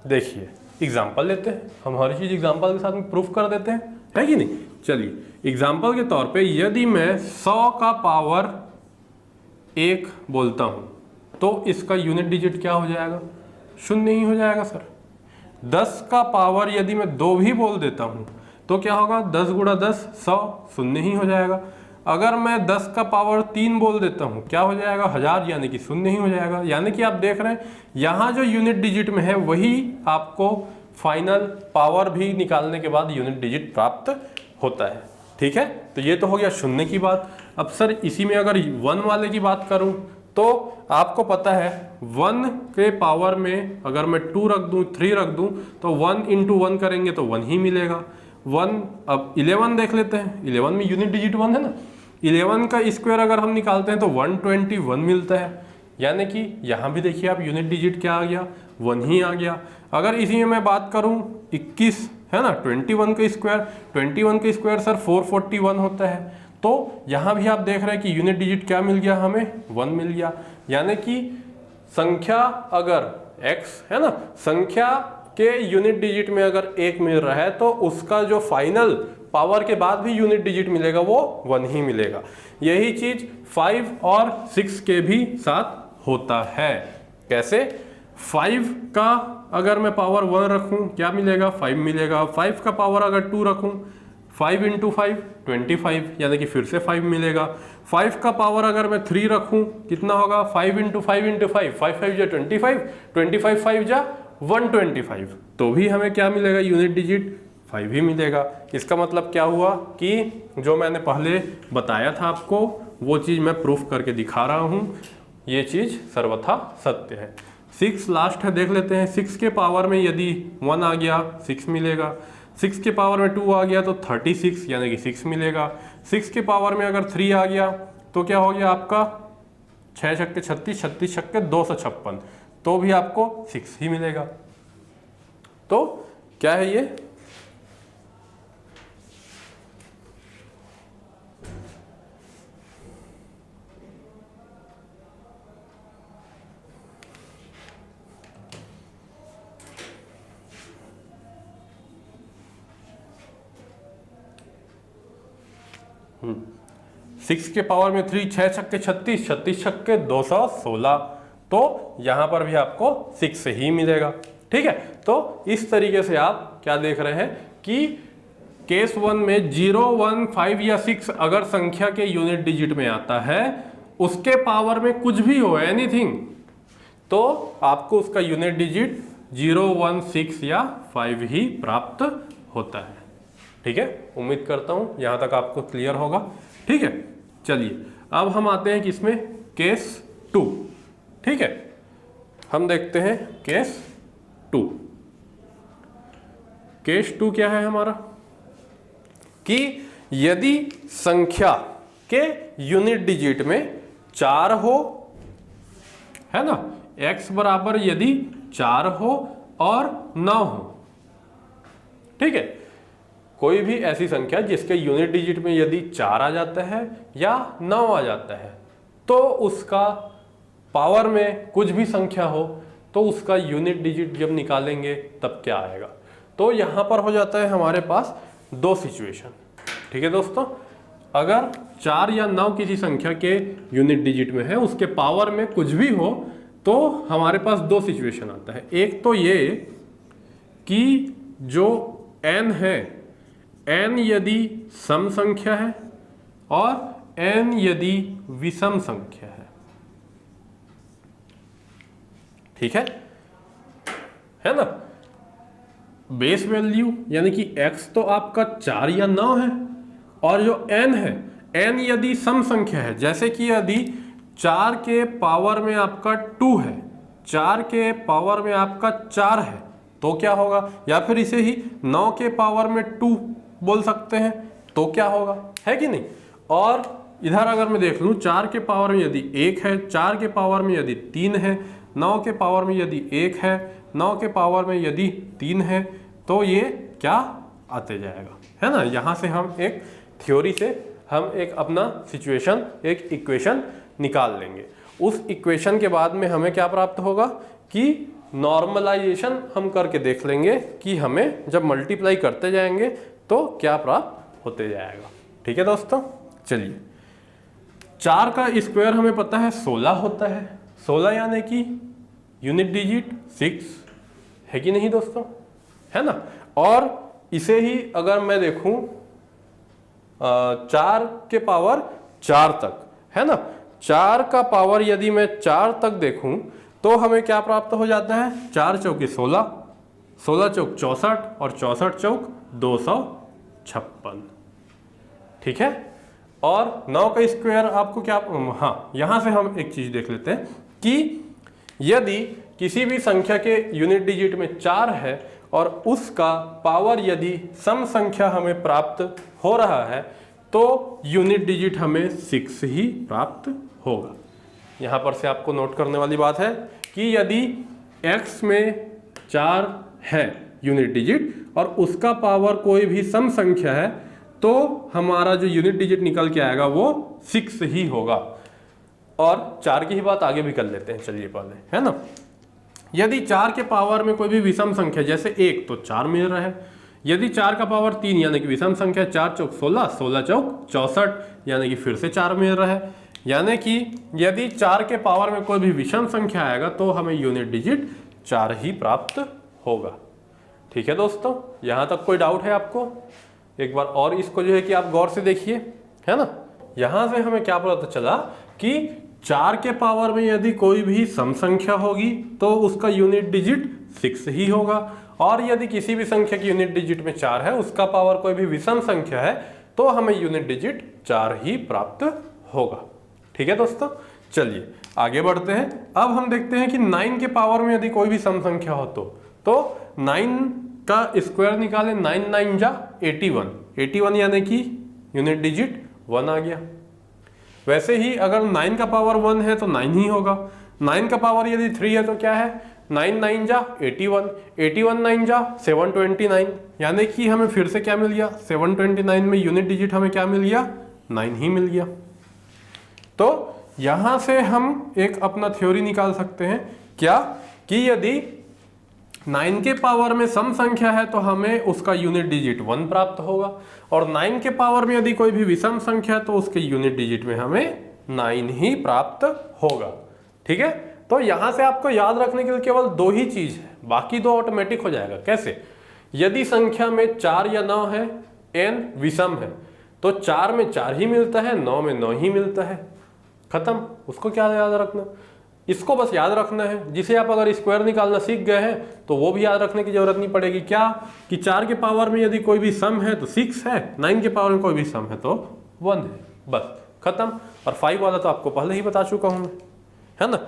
देखिए एग्जाम्पल लेते हैं, हम हर चीज़ एग्जाम्पल के साथ में प्रूफ कर देते हैं, है कि नहीं। चलिए एग्जाम्पल के तौर पे यदि मैं 100 का पावर 1 बोलता हूँ, तो इसका यूनिट डिजिट क्या हो जाएगा? शून्य ही हो जाएगा सर। 10 का पावर यदि मैं 2 भी बोल देता हूँ तो क्या होगा? 10 गुणा 10 100, शून्य ही हो जाएगा। अगर मैं 10 का पावर 3 बोल देता हूँ क्या हो जाएगा? 1000, यानी कि शून्य ही हो जाएगा। यानी कि आप देख रहे हैं यहाँ जो यूनिट डिजिट में है वही आपको फाइनल पावर भी निकालने के बाद यूनिट डिजिट प्राप्त होता है। ठीक है, तो ये तो हो गया शून्य की बात। अब सर इसी में अगर 1 वाले की बात करूं तो आपको पता है 1 के पावर में अगर मैं 2 रख दूं, 3 रख दूं तो 1 × 1 करेंगे तो 1 ही मिलेगा। 1, अब 11 देख लेते हैं, 11 में यूनिट डिजिट 1 है ना। 11 का स्क्वायर अगर हम निकालते हैं तो 121 मिलता है। यानी कि यहाँ भी देखिए आप यूनिट डिजिट क्या आ गया? 1 ही आ गया। अगर इसी में मैं बात करूँ 21 है ना, 21 का स्क्वायर, 21 का स्क्वायर सर 441 होता है। तो यहाँ भी आप देख रहे हैं कि यूनिट डिजिट क्या मिल गया हमें? 1 मिल गया। यानी कि संख्या अगर x है ना, संख्या के यूनिट डिजिट में अगर 1 मिल रहा है तो उसका जो फाइनल पावर के बाद भी यूनिट डिजिट मिलेगा वो 1 ही मिलेगा। यही चीज 5 और 6 के भी साथ होता है। कैसे? 5 का अगर मैं पावर 1 रखूं क्या मिलेगा? 5 मिलेगा। 5 का पावर अगर 2 रखूं 5 × 5 25, यानी कि फिर से 5 मिलेगा। 5 का पावर अगर मैं 3 रखूं कितना होगा? 5 × 5 × 5, 5 5 जा 25, 25 5 जा 125, तो भी हमें क्या मिलेगा? यूनिट डिजिट 5 ही मिलेगा। इसका मतलब क्या हुआ कि जो मैंने पहले बताया था आपको वो चीज़ मैं प्रूफ करके दिखा रहा हूँ, ये चीज़ सर्वथा सत्य है। 6 लास्ट है, देख लेते हैं। 6 के पावर में यदि 1 आ गया 6 मिलेगा। 6 के पावर में 2 आ गया तो 36, यानी कि 6 मिलेगा। 6 के पावर में अगर 3 आ गया तो क्या हो गया आपका? 6 छक्के 36, 36 छक्के 256, तो भी आपको 6 ही मिलेगा। तो क्या है ये? सिक्स के पावर में 3, 6 छक्के 36, 36 छक्के 216, तो यहां पर भी आपको 6 ही मिलेगा। ठीक है, तो इस तरीके से आप क्या देख रहे हैं कि केस 1 में 0, 1, 5 या 6 अगर संख्या के यूनिट डिजिट में आता है, उसके पावर में कुछ भी हो, एनीथिंग, तो आपको उसका यूनिट डिजिट 0, 1, 6 या 5 ही प्राप्त होता है। ठीक है, उम्मीद करता हूं यहां तक आपको क्लियर होगा। ठीक है, चलिए अब हम आते हैं किसमें? केस 2। ठीक है, हम देखते हैं केस 2। केस 2 क्या है हमारा? कि यदि संख्या के यूनिट डिजिट में 4 हो, है ना, x बराबर यदि 4 हो और 9 हो। ठीक है, कोई भी ऐसी संख्या जिसके यूनिट डिजिट में यदि 4 आ जाता है या 9 आ जाता है तो उसका पावर में कुछ भी संख्या हो तो उसका यूनिट डिजिट जब निकालेंगे तब क्या आएगा? तो यहां पर हो जाता है हमारे पास 2 सिचुएशन। ठीक है दोस्तों, अगर 4 या 9 किसी संख्या के यूनिट डिजिट में है, उसके पावर में कुछ भी हो, तो हमारे पास 2 सिचुएशन आता है। एक तो ये कि जो n है, n यदि सम संख्या है और n यदि विषम संख्या है। ठीक है ना। बेस वैल्यू यानी कि x तो आपका 4 या 9 है, और जो n है, n यदि सम संख्या है, जैसे कि यदि 4 के पावर में आपका 2 है, 4 के पावर में आपका 4 है, तो क्या होगा? या फिर इसे ही 9 के पावर में 2 बोल सकते हैं, तो क्या होगा, है कि नहीं? और इधर अगर मैं देख लूँ, 4 के पावर में यदि 1 है, 4 के पावर में यदि 3 है, 9 के पावर में यदि 1 है, 9 के पावर में यदि 3 है, तो ये क्या आते जाएगा, है ना। यहाँ से हम एक थ्योरी से हम एक अपना सिचुएशन, एक इक्वेशन निकाल लेंगे। उस इक्वेशन के बाद में हमें क्या प्राप्त होगा कि नॉर्मलाइजेशन हम करके देख लेंगे कि हमें जब मल्टीप्लाई करते जाएंगे तो क्या प्राप्त होते जाएगा। ठीक है दोस्तों, चलिए 4 का स्क्वायर हमें पता है 16 होता है। 16 यानी कि यूनिट डिजिट 6 है कि नहीं दोस्तों, है ना। और इसे ही अगर मैं देखूं 4 के पावर 4 तक, है ना, 4 का पावर यदि मैं 4 तक देखूं तो हमें क्या प्राप्त हो जाता है, 4 चौके 16, 16 चौक 64 और 64 चौक 256, ठीक है। और 9 का स्क्वायर आपको क्या, हाँ यहां से हम एक चीज देख लेते हैं कि यदि किसी भी संख्या के यूनिट डिजिट में 4 है और उसका पावर यदि सम संख्या हमें प्राप्त हो रहा है तो यूनिट डिजिट हमें 6 ही प्राप्त होगा। यहां पर से आपको नोट करने वाली बात है कि यदि x में 4 है यूनिट डिजिट और उसका पावर कोई भी सम संख्या है तो हमारा जो यूनिट डिजिट निकल के आएगा वो 6 ही होगा। और 4 की ही बात आगे भी कर लेते हैं, चलिए पहले, है ना। यदि 4 के पावर में कोई भी विषम संख्या जैसे 1 तो 4 मिल रहा है, यदि 4 का पावर 3 यानी कि विषम संख्या 4 चौक 16, 16 चौक 64 यानी कि फिर से 4 मिल रहा है, यानी कि यदि 4 के पावर में कोई भी विषम संख्या आएगा तो हमें यूनिट डिजिट 4 ही प्राप्त होगा। ठीक है दोस्तों, यहां तक कोई डाउट है आपको? एक बार और इसको जो है कि आप गौर से देखिए, है ना। यहां से हमें क्या पता चला कि 4 के पावर में यदि कोई भी सम संख्या होगी तो उसका यूनिट डिजिट 6 ही होगा, और यदि किसी भी संख्या की यूनिट डिजिट में 4 है, उसका पावर कोई भी विषम संख्या है, तो हमें यूनिट डिजिट 4 ही प्राप्त होगा। ठीक है दोस्तों, चलिए आगे बढ़ते हैं। अब हम देखते हैं कि 9 के पावर में यदि कोई भी सम संख्या हो तो 9 का स्क्वायर निकालें, 9 9 जा 81, 81 यानी कि यूनिट डिजिट 1 आ गया। वैसे ही अगर 9 का पावर 1 है तो 9 ही होगा। 9 का पावर यदि 3 है तो क्या है, 9 9 जा 81, 81 9 जा 729, यानी कि हमें फिर से क्या मिल गया, 729 में यूनिट डिजिट हमें क्या मिल गया, 9 ही मिल गया। तो यहां से हम एक अपना थ्योरी निकाल सकते हैं, क्या कि यदि 9 के पावर में सम संख्या है तो हमें उसका यूनिट डिजिट 1 प्राप्त होगा, और 9 के पावर में यदि कोई भी विषम संख्या है तो उसके यूनिट डिजिट में हमें 9 ही प्राप्त होगा। ठीक है, तो यहां से आपको याद रखने के लिए केवल 2 ही चीज है, बाकी 2 ऑटोमेटिक हो जाएगा। कैसे, यदि संख्या में 4 या 9 है, n विषम है, तो 4 में 4 ही मिलता है, 9 में 9 ही मिलता है, खत्म। उसको क्या याद रखना, इसको बस याद रखना है। जिसे आप अगर स्क्वायर निकालना सीख गए हैं तो वो भी याद रखने की जरूरत नहीं पड़ेगी। क्या कि 4 के पावर में यदि कोई भी सम है तो 6 है, 9 के पावर में कोई भी सम है तो 1 है, बस खत्म। और 5 वाला तो आपको पहले ही बता चुका हूं मैं, है ना।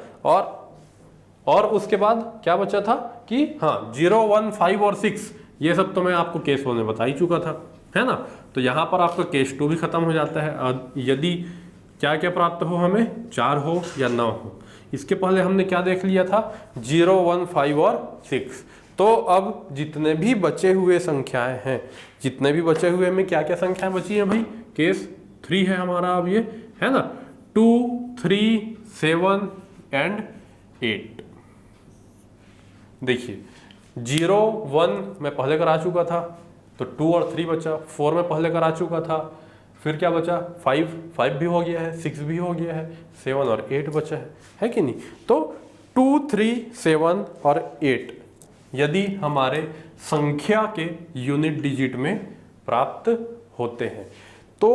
और उसके बाद क्या बचा था कि हाँ 0 1 5 और 6, ये सब तो मैं आपको केस 1 में बता ही चुका था, है ना। तो यहाँ पर आपका केस 2 भी खत्म हो जाता है। यदि क्या क्या प्राप्त हो हमें, 4 हो या 9 हो। इसके पहले हमने क्या देख लिया था, 0 1 5 और 6। तो अब जितने भी बचे हुए संख्याएं हैं, जितने भी बचे हुए में क्या क्या संख्याएं बची हैं भाई, केस 3 है हमारा अब ये, है ना। 2 3 7 एंड 8। देखिए 0 1 मैं पहले करा चुका था तो 2 और 3 बचा, 4 में पहले करा चुका था, फिर क्या बचा, 5 भी हो गया है, 6 भी हो गया है, 7 और 8 बचा है कि नहीं। तो 2 3 7 और 8 यदि हमारे संख्या के यूनिट डिजिट में प्राप्त होते हैं तो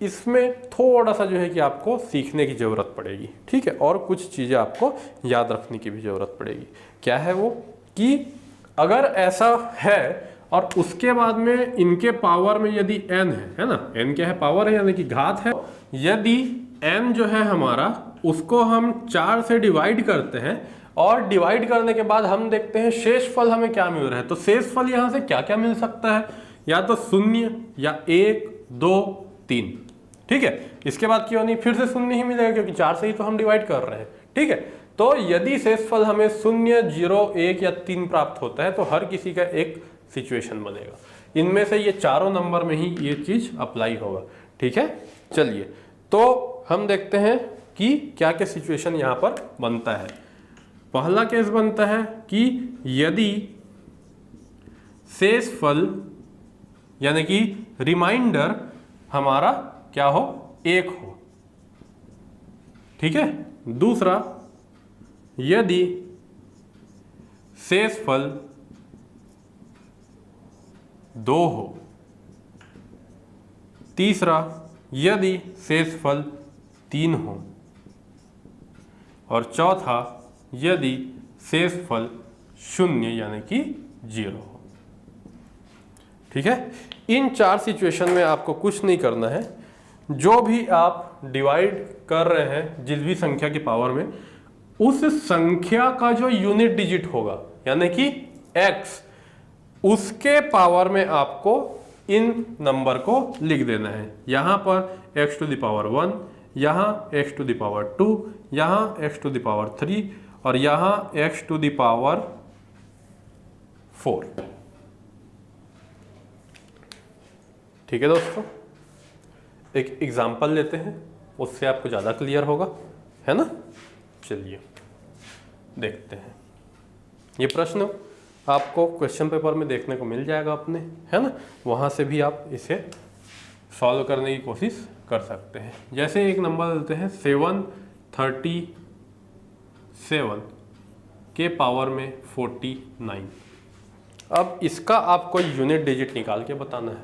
इसमें थोड़ा सा जो है कि आपको सीखने की जरूरत पड़ेगी, ठीक है, और कुछ चीजें आपको याद रखने की भी जरूरत पड़ेगी। क्या है वो, कि अगर ऐसा है और उसके बाद में इनके पावर में यदि n है ना, n क्या है, पावर है यानी कि घात है। यदि n जो है हमारा, उसको हम 4 से डिवाइड करते हैं और डिवाइड करने के बाद हम देखते हैं शेषफल हमें क्या मिल रहा है। तो शेषफल यहाँ से क्या क्या मिल सकता है, या तो 0 या 1 2 3, ठीक है। इसके बाद क्यों नहीं, फिर से 0 ही मिलेगा क्योंकि 4 से ही तो हम डिवाइड कर रहे हैं, ठीक है। तो यदि शेषफल हमें 0 0 1 या 3 प्राप्त होता है तो हर किसी का एक सिचुएशन बनेगा, इनमें से ये चारों नंबर में ही ये चीज अप्लाई होगा, ठीक है। चलिए तो हम देखते हैं कि क्या क्या सिचुएशन यहां पर बनता है। पहला केस बनता है कि यदि शेषफल यानी कि रिमाइंडर हमारा क्या हो, 1 हो, ठीक है। दूसरा, यदि शेषफल 2 हो। तीसरा, यदि शेषफल 3 हो। और चौथा, यदि शेषफल 0 यानी कि 0 हो। ठीक है, इन 4 सिचुएशन में आपको कुछ नहीं करना है। जो भी आप डिवाइड कर रहे हैं जिस भी संख्या की पावर में, उस संख्या का जो यूनिट डिजिट होगा यानी कि x, उसके पावर में आपको इन नंबर को लिख देना है। यहां पर x टू द पावर 1, यहां x टू द पावर 2, यहां x टू द पावर 3 और यहां x टू द पावर 4। ठीक है दोस्तों, एक एग्जाम्पल लेते हैं, उससे आपको ज़्यादा क्लियर होगा, है ना। चलिए देखते हैं। ये प्रश्न आपको क्वेश्चन पेपर में देखने को मिल जाएगा अपने, है ना। वहाँ से भी आप इसे सॉल्व करने की कोशिश कर सकते हैं। जैसे एक नंबर लेते हैं 737 के पावर में 49। अब इसका आपको यूनिट डिजिट निकाल के बताना है।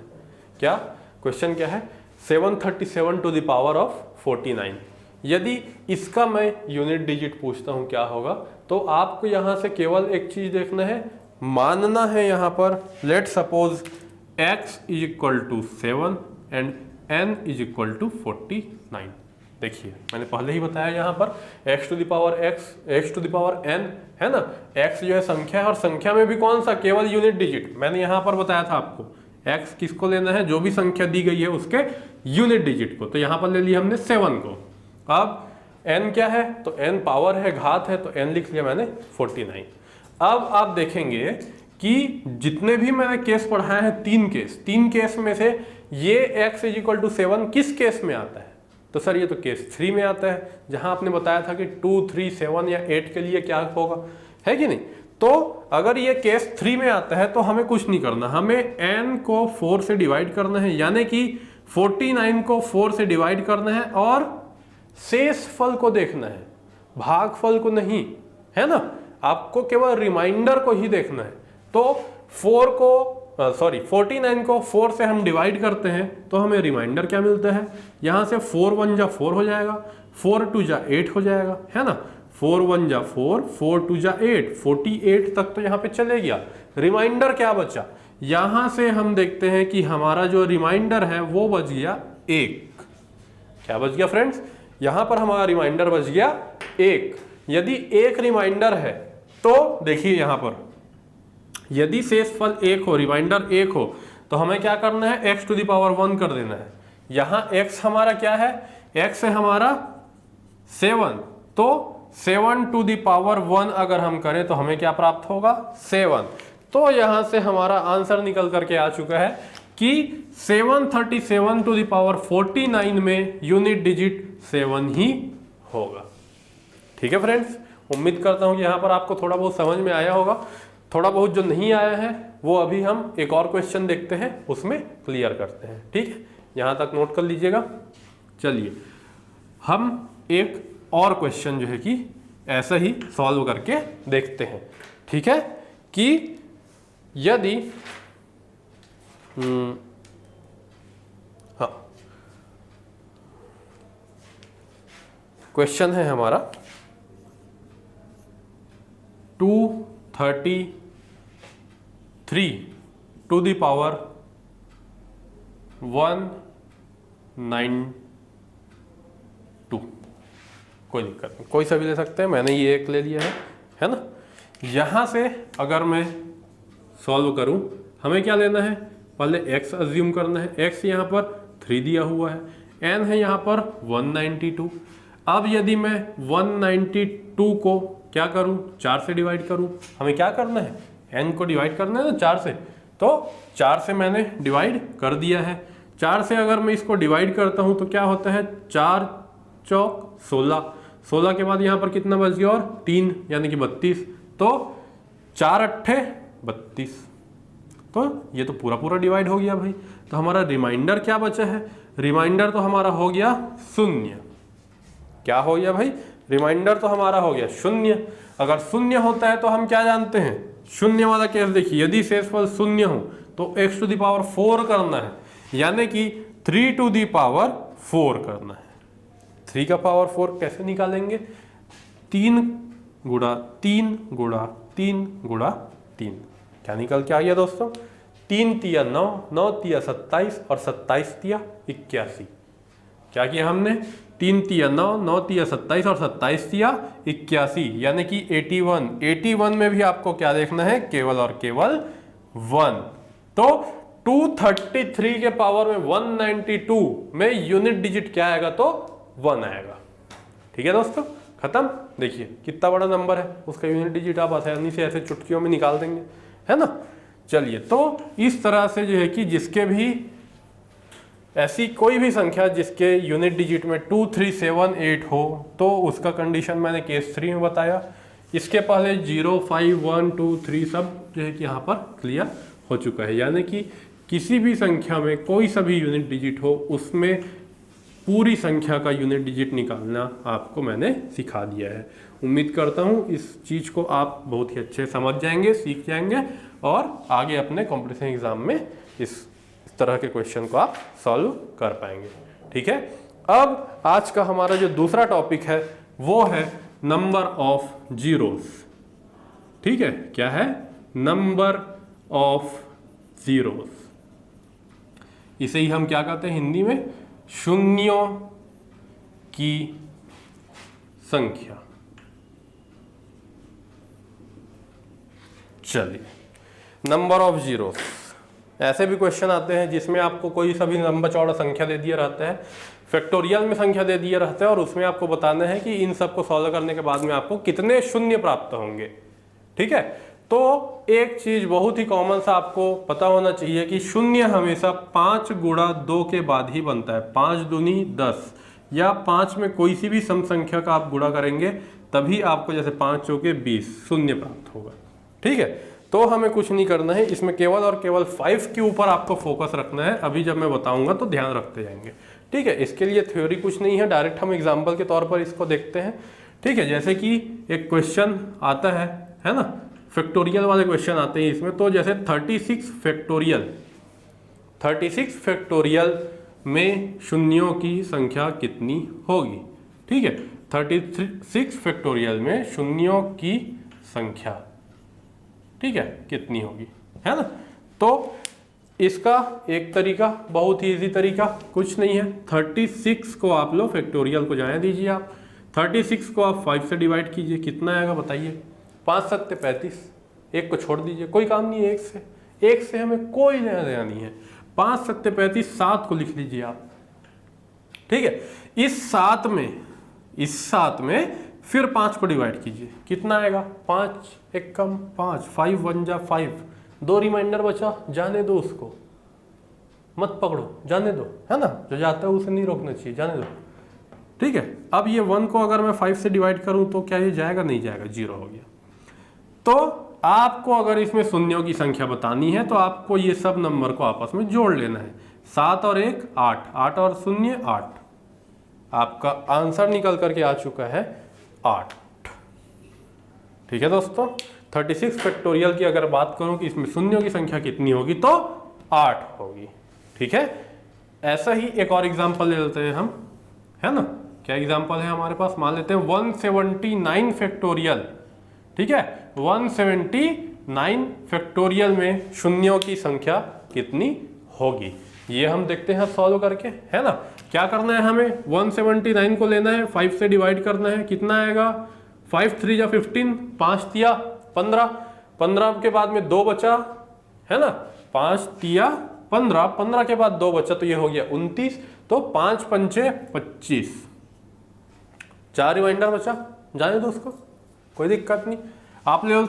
क्या क्वेश्चन क्या है? 737 टू द पावर ऑफ 49। यदि इसका मैं यूनिट डिजिट पूछता हूं क्या होगा, तो आपको यहां से केवल एक चीज देखना है, मानना है यहां पर let suppose x is equal to 7 and n is equal to 49। देखिए मैंने पहले ही बताया यहाँ पर x to the power x to the power n है ना। x जो है संख्या है और संख्या में भी कौन सा, केवल यूनिट डिजिट। मैंने यहाँ पर बताया था आपको x किसको लेना है, जो भी संख्या दी गई है उसके यूनिट डिजिट को। तो यहाँ पर ले लिया हमने 7 को। अब n क्या है, तो n पावर है, घात है, तो n लिख लिया मैंने 49। अब आप देखेंगे कि जितने भी मैंने केस पढ़ाए हैं, 3 केस में से ये x इज इक्वल टू 7 किस केस में आता है? तो सर ये तो केस 3 में आता है, जहां आपने बताया था कि 2, 3, 7 या 8 के लिए क्या होगा, है कि नहीं। तो अगर ये केस 3 में आता है तो हमें कुछ नहीं करना, हमें n को 4 से डिवाइड करना है, यानी कि 49 को 4 से डिवाइड करना है और शेषफल को देखना है, भागफल को नहीं, है ना। आपको केवल रिमाइंडर को ही देखना है। तो 49 को 4 से हम डिवाइड करते हैं तो हमें रिमाइंडर क्या मिलता है, यहां से 4 1 जा 4 हो जाएगा, 4 2 जा 8 हो जाएगा, है ना। 4 1 जा 4, 4 2 जा 8, 48 तक तो यहाँ पे चले गया। रिमाइंडर क्या बचा, यहां से हम देखते हैं कि हमारा जो रिमाइंडर है वो बच गया 1। क्या बच गया फ्रेंड्स, यहां पर हमारा रिमाइंडर बच गया 1। यदि 1 रिमाइंडर है तो देखिए यहां पर यदि शेषफल 1 हो, रिमाइंडर 1 हो, तो हमें क्या करना है, x टू द पावर 1 कर देना है। यहां x हमारा क्या है, x है हमारा 7, तो 7 टू द पावर 1 अगर हम करें तो हमें क्या प्राप्त होगा, 7। तो यहां से हमारा आंसर निकल करके आ चुका है कि 737 टू द पावर 49 में यूनिट डिजिट 7 ही होगा। ठीक है फ्रेंड्स, उम्मीद करता हूं कि यहां पर आपको थोड़ा बहुत समझ में आया होगा। थोड़ा बहुत जो नहीं आया है वो अभी हम एक और क्वेश्चन देखते हैं, उसमें क्लियर करते हैं। ठीक है, यहां तक नोट कर लीजिएगा। चलिए हम एक और क्वेश्चन जो है कि ऐसा ही सॉल्व करके देखते हैं। ठीक है, कि यदि हाँ, क्वेश्चन है हमारा 233 टू द पावर 192। कोई दिक्कत नहीं, कोई सा भी ले सकते हैं, मैंने ये एक ले लिया है ना। यहां से अगर मैं सॉल्व करूं, हमें क्या लेना है, पहले x अज्यूम करना है। x यहाँ पर 3 दिया हुआ है, n है यहाँ पर 192। अब यदि मैं 192 को क्या करूं, 4 से डिवाइड करूं, हमें क्या करना है, n को डिवाइड करना है ना 4 से, तो 4 से मैंने डिवाइड कर दिया है। 4 से अगर मैं इसको डिवाइड करता हूं तो क्या होता है, 4 चौक 16, 16 के बाद यहाँ पर कितना बच गया, और 3 यानी कि 32, तो 4 अट्ठे 32, तो ये तो पूरा पूरा डिवाइड हो गया भाई। तो हमारा रिमाइंडर क्या बचा है, रिमाइंडर तो हमारा हो गया 0। क्या हो गया भाई, रिमाइंडर तो हमारा हो गया शून्य। अगर शून्य होता है तो हम क्या जानते हैं, शून्य वाला केस देखिए, यदि शेषफल शून्य हो तो x टू द पावर 4 करना है, यानी कि 3 टू द पावर 4 करना है। 3 का पावर 4 कैसे निकालेंगे, 3 गुणा 3 गुणा 3 गुणा 3, क्या निकल के आ गया दोस्तों, 3 तिया 9, 9 तिया 27 और 27 तिया 81। क्या किया हमने, 3 तिया 9, 9 तिया 27 और 27 तिया 81, यानी कि 81। 81 में भी आपको क्या देखना है, केवल और केवल 1। तो 233 के पावर में 192 में यूनिट डिजिट क्या आएगा, तो 1 आएगा। ठीक है दोस्तों, खत्म। देखिए कितना बड़ा नंबर है, उसका यूनिट डिजिट आप आसानी से ऐसे चुटकियों में निकाल देंगे, है ना। चलिए, तो इस तरह से जो है कि जिसके भी ऐसी कोई भी संख्या जिसके यूनिट डिजिट में 2, 3, 7, 8 हो, तो उसका कंडीशन मैंने केस 3 में बताया। इसके पहले 0, 5, 1, 2, 3 सब जो है कि यहाँ पर क्लियर हो चुका है, यानी कि किसी भी संख्या में कोई सा भी यूनिट डिजिट हो उसमें पूरी संख्या का यूनिट डिजिट निकालना आपको मैंने सिखा दिया है। उम्मीद करता हूँ इस चीज़ को आप बहुत ही अच्छे समझ जाएंगे, सीख जाएंगे और आगे अपने कॉम्पिटिशन एग्जाम में इस तरह के क्वेश्चन को आप सॉल्व कर पाएंगे। ठीक है, अब आज का हमारा जो दूसरा टॉपिक है वो है नंबर ऑफ जीरोस। ठीक है, क्या है, नंबर ऑफ जीरोस। इसे ही हम क्या कहते हैं हिंदी में, शून्यों की संख्या। चलिए, नंबर ऑफ जीरोस, ऐसे भी क्वेश्चन आते हैं जिसमें आपको कोई सा भी लंबा चौड़ा संख्या दे दिया रहता है, फैक्टोरियल में संख्या दे दिया रहता है और उसमें आपको बताना है कि इन सब को सॉल्व करने के बाद में आपको कितने शून्य प्राप्त होंगे। ठीक है, तो एक चीज बहुत ही कॉमन सा आपको पता होना चाहिए कि शून्य हमेशा 5 गुणा 2 के बाद ही बनता है। 5 दूनी 10, या 5 में कोई सी भी सम संख्या का आप गुणा करेंगे तभी आपको, जैसे 5 चौके 20, शून्य प्राप्त होगा। ठीक है, तो हमें कुछ नहीं करना है, इसमें केवल और केवल 5 के ऊपर आपको फोकस रखना है। अभी जब मैं बताऊंगा तो ध्यान रखते जाएंगे। ठीक है, इसके लिए थ्योरी कुछ नहीं है, डायरेक्ट हम एग्जाम्पल के तौर पर इसको देखते हैं। ठीक है, जैसे कि एक क्वेश्चन आता है ना, फैक्टोरियल वाले क्वेश्चन आते हैं इसमें। तो जैसे 36 फैक्टोरियल में शून्यों की संख्या कितनी होगी। ठीक है, 36 फैक्टोरियल में शून्यों की संख्या, ठीक है, कितनी होगी, है ना। तो इसका एक तरीका, बहुत ही इजी तरीका, कुछ नहीं है। 36 को आप लो फैक्टोरियल को जाने दीजिए आप, 36 को आप 5 से डिवाइड कीजिए, कितना आएगा बताइए, 5 7 35, एक को छोड़ दीजिए, कोई काम नहीं है एक से हमें कोई लेना देना नहीं है। 5 7 35, 7 को लिख लीजिए आप। ठीक है, इस सात में फिर 5 को डिवाइड कीजिए, कितना आएगा, 5 एक कम 5, 5 1 जा 5, 2 रिमाइंडर बचा, जाने दो उसको, मत पकड़ो, जाने दो, है ना, जो जाता है उसे नहीं रोकना चाहिए, जाने दो। ठीक है, अब ये 1 को अगर मैं 5 से डिवाइड करूं तो क्या ये जाएगा, नहीं जाएगा, 0 हो गया। तो आपको अगर इसमें शून्यों की संख्या बतानी है तो आपको ये सब नंबर को आपस में जोड़ लेना है। 7 और 1 8, 8 और 0 8, आपका आंसर निकल करके आ चुका है 8। ठीक है दोस्तों, 36 फैक्टोरियल की अगर बात करूं कि इसमें शून्यों की संख्या कितनी होगी तो 8 होगी। ठीक है, ऐसा ही एक और एग्जांपल ले लेते हैं हम, है ना। क्या एग्जांपल है हमारे पास, मान लेते हैं 179 फैक्टोरियल। ठीक है, 179 फैक्टोरियल में शून्यों की संख्या कितनी होगी, ये हम देखते हैं सॉल्व करके, है ना। क्या करना है हमें, 179 को लेना है, 5 से डिवाइड करना है, कितना आएगा, 5 3 जा 15, 5 तिया 15, 15 के बाद में 2 बचा, है ना, 5 तिया 15, 15 के बाद 2 बचा तो ये हो गया 29, तो 5 पंचे 25, 4 रिमाइंडर बचा, जाने दो उसको, कोई दिक्कत नहीं। आप ले लो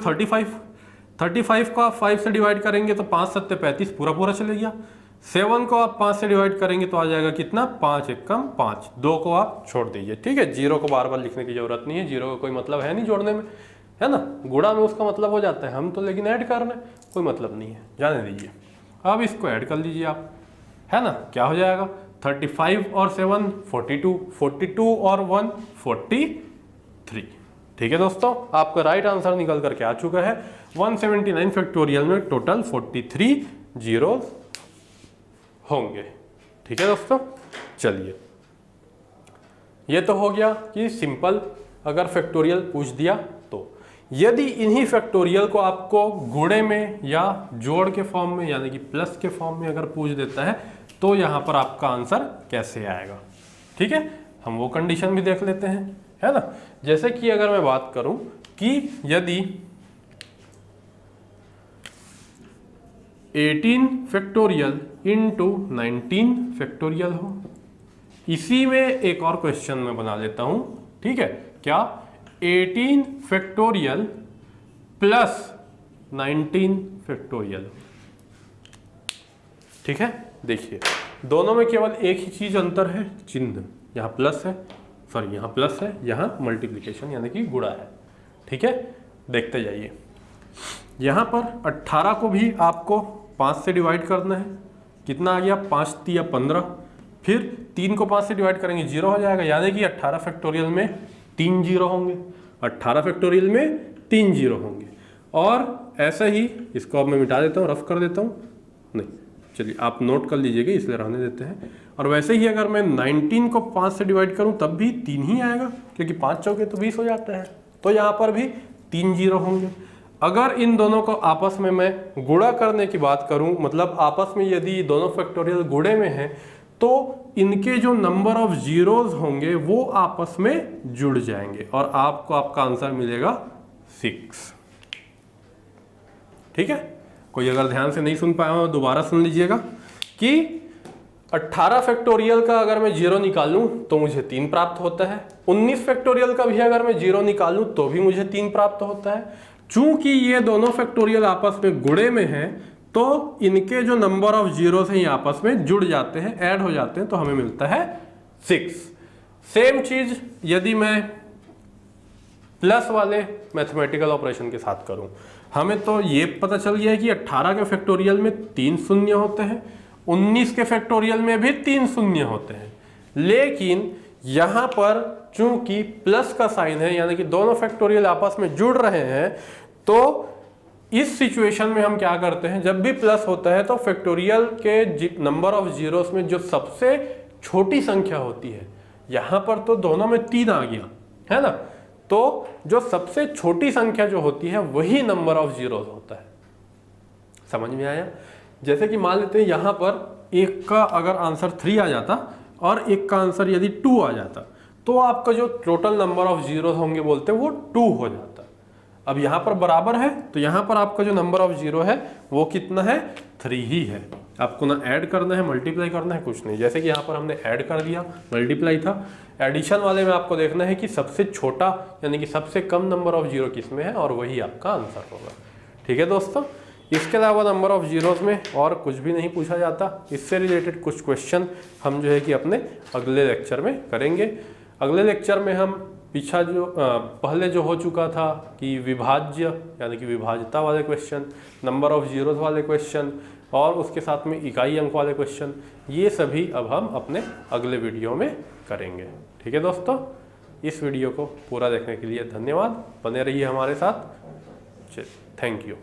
35 को आप 5 से डिवाइड करेंगे तो 5 7 35, पूरा चले गया। 7 को आप 5 से डिवाइड करेंगे तो आ जाएगा कितना, 5 एक कम 5, 2 को आप छोड़ दीजिए। ठीक है, 0 को बार बार लिखने की जरूरत नहीं है, 0 का कोई मतलब है नहीं जोड़ने में, है ना, गुणा में उसका मतलब हो जाता है, हम तो लेकिन ऐड कर रहे हैं, कोई मतलब नहीं है, जाने दीजिए। अब इसको ऐड कर लीजिए आप, है ना, क्या हो जाएगा, 35 और 7 42, 42 और 1 3। ठीक है दोस्तों, आपका राइट आंसर निकल करके आ चुका है। 179 फैक्टोरियल में टोटल 43 जीरोस होंगे। ठीक है दोस्तों, चलिए ये तो हो गया कि सिंपल अगर फैक्टोरियल पूछ दिया तो। यदि इन्हीं फैक्टोरियल को आपको गुणे में या जोड़ के फॉर्म में यानी कि प्लस के फॉर्म में अगर पूछ देता है तो यहां पर आपका आंसर कैसे आएगा। ठीक है, हम वो कंडीशन भी देख लेते हैं, है ना। जैसे कि अगर मैं बात करूं कि यदि 18 फैक्टोरियल इंटू 19 फैक्टोरियल हो, इसी में एक और क्वेश्चन मैं बना लेता हूं। ठीक है, क्या 18 फैक्टोरियल प्लस 19 फैक्टोरियल। ठीक है, देखिए दोनों में केवल एक ही चीज अंतर है, चिन्ह। यहाँ प्लस है, सॉरी यहाँ प्लस है, यहाँ मल्टीप्लिकेशन यानी कि गुणा है। ठीक है, देखते जाइए। यहाँ पर 18 को भी आपको 5 से डिवाइड करना है। कितना आ गया, 5 तिया 15। फिर 3 को 5 से डिवाइड करेंगे 0 हो जाएगा, यानी कि 18 फैक्टोरियल में 3 जीरो होंगे। 18 फैक्टोरियल में 3 जीरो होंगे। और ऐसा ही इसको अब मैं मिटा देता हूँ, रफ कर देता हूँ, नहीं चलिए आप नोट कर लीजिएगा, इसलिए रहने देते हैं। और वैसे ही अगर मैं 19 को 5 से डिवाइड करूं तब भी 3 ही आएगा, क्योंकि 5 चौके तो 20 हो जाता है। तो यहाँ पर भी 3 जीरो होंगे। अगर इन दोनों को आपस में मैं गुणा करने की बात करूं, मतलब आपस में यदि दोनों फैक्टोरियल गुणे में हैं तो इनके जो नंबर ऑफ जीरोज होंगे वो आपस में जुड़ जाएंगे और आपको आपका आंसर मिलेगा 6। ठीक है, कोई अगर ध्यान से नहीं सुन पाया हो दोबारा सुन लीजिएगा कि 18 फैक्टोरियल का अगर मैं 0 निकालूं तो मुझे 3 प्राप्त होता है। 19 फैक्टोरियल का भी अगर मैं 0 निकालूं तो भी मुझे 3 प्राप्त होता है। चूंकि ये दोनों फैक्टोरियल आपस में गुणे में हैं तो इनके जो नंबर ऑफ जीरोस हैं ये आपस में जुड़ जाते हैं, ऐड हो जाते हैं, तो हमें मिलता है 6। सेम चीज यदि मैं प्लस वाले मैथमेटिकल ऑपरेशन के साथ करूं, हमें तो ये पता चल गया है कि 18 के फैक्टोरियल में 3 शून्य होते हैं, 19 के फैक्टोरियल में भी 3 शून्य होते हैं। लेकिन यहां पर चूंकि प्लस का साइन है यानी कि दोनों फैक्टोरियल आपस में जुड़ रहे हैं, तो इस सिचुएशन में हम क्या करते हैं, जब भी प्लस होता है तो फैक्टोरियल के नंबर ऑफ जीरोस में जो सबसे छोटी संख्या होती है, यहां पर तो दोनों में 3 आ गया है ना, तो जो सबसे छोटी संख्या जो होती है वही नंबर ऑफ जीरोस होता है। समझ में आया। जैसे कि मान लेते हैं यहां पर एक का अगर आंसर 3 आ जाता और एक का आंसर यदि 2 आ जाता तो आपका जो टोटल नंबर ऑफ जीरोस होंगे बोलते हैं वो 2 हो जाता। अब यहाँ पर बराबर है तो यहाँ पर आपका जो नंबर ऑफ जीरो है वो कितना है, 3 ही है। आपको ना ऐड करना है मल्टीप्लाई करना है, कुछ नहीं। जैसे कि यहाँ पर हमने ऐड कर दिया, मल्टीप्लाई था। एडिशन वाले में आपको देखना है कि सबसे छोटा यानी कि सबसे कम नंबर ऑफ जीरो किस में है और वही आपका आंसर होगा। ठीक है दोस्तों, इसके अलावा नंबर ऑफ जीरोस में और कुछ भी नहीं पूछा जाता। इससे रिलेटेड कुछ क्वेश्चन हम जो है कि अपने अगले लेक्चर में करेंगे। अगले लेक्चर में हम पीछा जो पहले जो हो चुका था कि विभाज्य यानी कि विभाज्यता वाले क्वेश्चन, नंबर ऑफ जीरोस वाले क्वेश्चन और उसके साथ में इकाई अंक वाले क्वेश्चन, ये सभी अब हम अपने अगले वीडियो में करेंगे। ठीक है दोस्तों, इस वीडियो को पूरा देखने के लिए धन्यवाद। बने रहिए हमारे साथ। Thank you.